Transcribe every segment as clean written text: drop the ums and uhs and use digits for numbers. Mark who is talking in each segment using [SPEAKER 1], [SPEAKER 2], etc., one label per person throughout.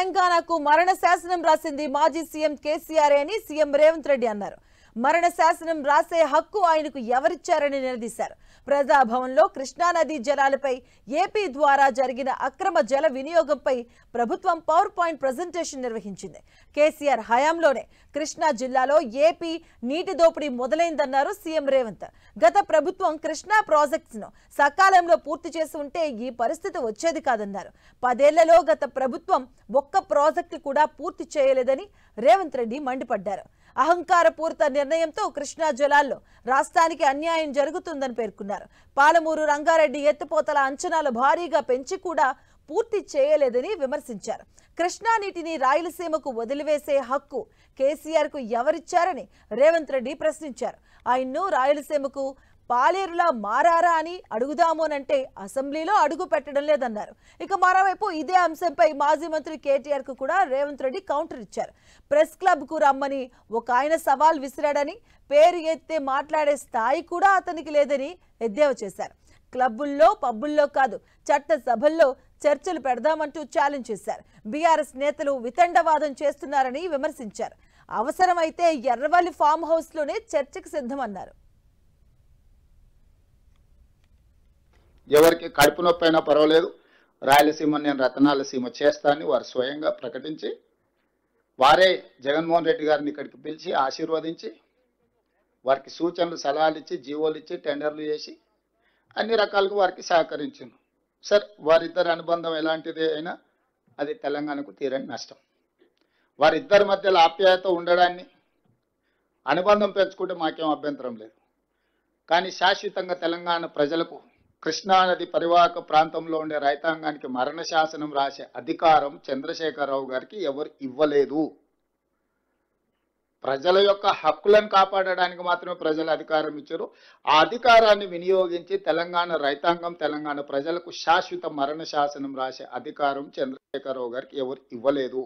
[SPEAKER 1] తెలంగాణకు మరణ శాసనం రాసింది మాజీ సీఎం కేసీఆర్ అని సీఎం రేవంత్ రెడ్డి అన్నారు. మరణ శాసనం రాసే హక్కు ఆయనకు ఎవరిచ్చారని నిలదీశారు. ప్రజాభవన్లో కృష్ణానది జలాలపై ఏపీ ద్వారా జరిగిన అక్రమ జల వినియోగంపై ప్రభుత్వం పవర్ పాయింట్ ప్రెజెంటేషన్ నిర్వహించింది. కేసీఆర్ హయాంలోనే కృష్ణా జిల్లాలో ఏపీ నీటి దోపిడీ మొదలైందన్నారు సీఎం రేవంత్. గత ప్రభుత్వం కృష్ణా ప్రాజెక్ట్స్ ను సకాలంలో పూర్తి చేసి ఉంటే ఈ పరిస్థితి వచ్చేది కాదన్నారు. 10 ఏళ్లలో గత ప్రభుత్వం ఒక్క ప్రాజెక్టు కూడా పూర్తి చేయలేదని రేవంత్ రెడ్డి మండిపడ్డారు. అహంకారపూరిత నిర్ణయంతో కృష్ణా జలాల్లో రాష్ట్రానికి అన్యాయం జరుగుతుందని పేర్కొన్నారు. పాలమూరు రంగారెడ్డి ఎత్తిపోతల అంచనాలు భారీగా పెంచి కూడా పూర్తి చేయలేదని విమర్శించారు. కృష్ణా నీటిని రాయలసీమకు వదిలివేసే హక్కు కేసీఆర్ కు ఎవరిచ్చారని రేవంత్ రెడ్డి ప్రశ్నించారు. ఆయన్ను రాయలసీమకు పాలేరులా మారారా అని అడుగుదామోనంటే అసెంబ్లీలో అడుగు పెట్టడం లేదన్నారు. ఇక మరోవైపు ఇదే అంశంపై మాజీ మంత్రి కేటీఆర్ కు కూడా రేవంత్ రెడ్డి కౌంటర్ ఇచ్చారు. ప్రెస్ క్లబ్ కు రమ్మని ఒక ఆయన సవాల్ విసిరాడని, పేరు ఎత్తే మాట్లాడే స్థాయి కూడా అతనికి లేదని ఎద్దేవా చేశారు. క్లబ్బుల్లో పబ్బుల్లో కాదు, చట్ట సభల్లో చర్చలు పెడదామంటూ ఛాలెంజ్ చేశారు. బీఆర్ఎస్ నేతలు వితండవాదం చేస్తున్నారని విమర్శించారు. అవసరమైతే ఎర్రవల్లి ఫామ్ హౌస్ లోనే చర్చకు సిద్ధమన్నారు.
[SPEAKER 2] ఎవరికి కడుపు నొప్పి అయినా పర్వాలేదు, రాయలసీమ నేను రతనాల సీమ చేస్తానని వారు స్వయంగా ప్రకటించి, వారే జగన్మోహన్ రెడ్డి గారిని ఇక్కడికి పిలిచి ఆశీర్వదించి, వారికి సూచనలు సలహాలు ఇచ్చి, జీవోలు ఇచ్చి, టెండర్లు చేసి అన్ని రకాలుగా వారికి సహకరించింది. సార్, వారిద్దరి అనుబంధం ఎలాంటిది అయినా అది తెలంగాణకు తీరని నష్టం. వారిద్దరి మధ్యలో ఆప్యాయత ఉండడాన్ని, అనుబంధం పెంచుకుంటే మాకేం అభ్యంతరం లేదు. కానీ శాశ్వతంగా తెలంగాణ ప్రజలకు కృష్ణానది పరివాహక ప్రాంతంలో ఉండే రైతాంగానికి మరణ శాసనం రాసే అధికారం చంద్రశేఖరరావు గారికి ఎవరు ఇవ్వలేదు. ప్రజల యొక్క హక్కులను కాపాడడానికి మాత్రమే ప్రజలు అధికారం ఇచ్చారు. ఆ అధికారాన్ని వినియోగించి తెలంగాణ రైతాంగం, తెలంగాణ ప్రజలకు శాశ్వత మరణ శాసనం రాసే అధికారం చంద్రశేఖరరావు గారికి ఎవరు ఇవ్వలేదు.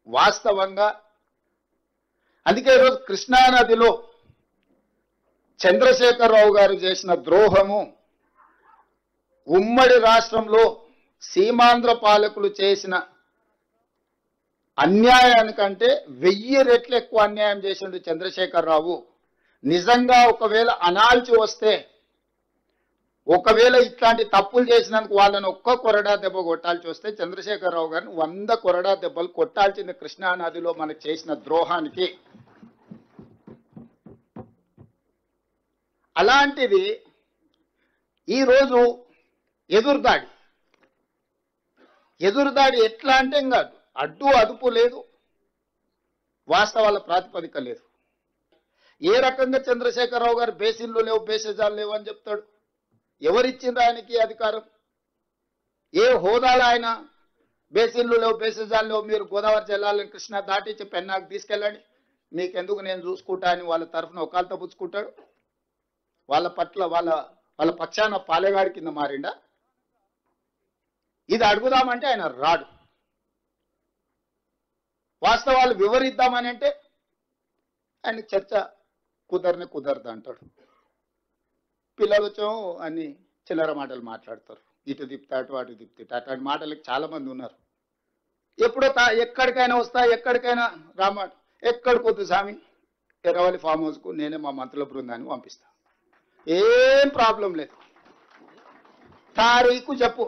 [SPEAKER 2] వాస్తవంగా అందుకే ఈరోజు కృష్ణానదిలో చంద్రశేఖరరావు గారు చేసిన ద్రోహము ఉమ్మడి రాష్ట్రంలో సీమాంధ్ర పాలకులు చేసిన అన్యాయానికంటే 1000 రెట్లు ఎక్కువ అన్యాయం చేసిండు చంద్రశేఖరరావు. నిజంగా ఒకవేళ అనాల్చి వస్తే, ఒకవేళ ఇట్లాంటి తప్పులు చేసినందుకు వాళ్ళని ఒక్క కొరడా దెబ్బ కొట్టాల్సి వస్తే చంద్రశేఖరరావు గారిని 100 కొరడా దెబ్బలు కొట్టాల్సింది కృష్ణానదిలో మనకు చేసిన ద్రోహానికి. అలాంటిది ఈరోజు ఎదురుదాడి ఎట్లా అంటే ఇంకా అడ్డు అదుపు లేదు, వాస్తవాల ప్రాతిపదిక లేదు. ఏ రకంగా చంద్రశేఖరరావు గారు బేసిన్లు లేవు, బేసిజాలు లేవు అని చెప్తాడు? ఎవరిచ్చింది ఆయనకి అధికారం? ఏ హోదాలో ఆయన బేసిన్లు లేవు, బేసిజాలు లేవు, మీరు గోదావరి జలాలను కృష్ణా దాటించి పెన్నాకు తీసుకెళ్ళండి, మీకెందుకు నేను చూసుకుంటా అని వాళ్ళ తరఫున ఒకళ్ళతో పుచ్చుకుంటాడు? వాళ్ళ పట్ల వాళ్ళ పక్షాన పాలెగాడి కింద మారిండా? ఇది అడుగుదామంటే ఆయన రాడు. వాస్తవాలు వివరిద్దామని అంటే ఆయన చర్చ కుదరదు అంటాడు. పిల్లలు వచ్చో అన్ని చిల్లర మాటలు మాట్లాడతారు, ఇటు తిప్పుతాడు అటు తిప్పుతాడు. అట్లాంటి మాటలకు చాలా మంది ఉన్నారు. ఎప్పుడో ఎక్కడికైనా వస్తా, ఎక్కడికైనా రామాట, ఎక్కడికి వద్దు స్వామి, ఎర్రవల్లి ఫామ్ హౌస్కు నేనే మా మంత్రుల బృందాన్ని పంపిస్తా, ఏం ప్రాబ్లం లేదు, తారీఖు చెప్పు,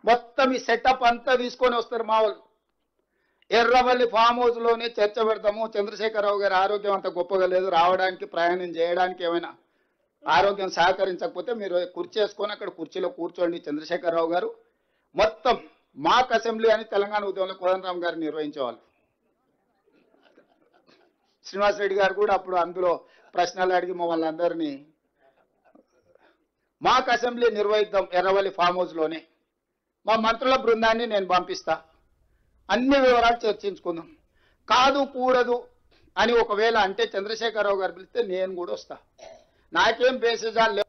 [SPEAKER 2] మొత్తం ఈ సెటప్ అంతా తీసుకొని వస్తారు మా వాళ్ళు. ఎర్రవల్లి ఫామ్ హౌస్ లోనే చర్చ పెడతాము. చంద్రశేఖరరావు గారి ఆరోగ్యం అంత గొప్పగా లేదు, రావడానికి ప్రయాణం చేయడానికి ఏమైనా ఆరోగ్యం సహకరించకపోతే మీరు కుర్చీ వేసుకొని అక్కడ కుర్చీలో కూర్చోండి చంద్రశేఖరరావు గారు. మొత్తం మాక్ అసెంబ్లీ అని తెలంగాణ ఉద్యమంలో కోదండరామ్ గారు నిర్వహించేవాళ్ళు. శ్రీనివాస్ రెడ్డి గారు కూడా అప్పుడు అందులో ప్రశ్నలు అడిగి మమ్మల్ని అందరినీ మాక్ అసెంబ్లీ నిర్వహిద్దాం ఎర్రవల్లి ఫామ్ హౌస్ లోనే, మా మంత్రుల బృందాన్ని నేను పంపిస్తా, అన్ని వివరాలు చర్చించుకుందాం. కాదు కూడదు అని ఒకవేళ అంటే చంద్రశేఖరరావు గారు పిలిస్తే నేను కూడా వస్తా, నాకేం బేసిజాలు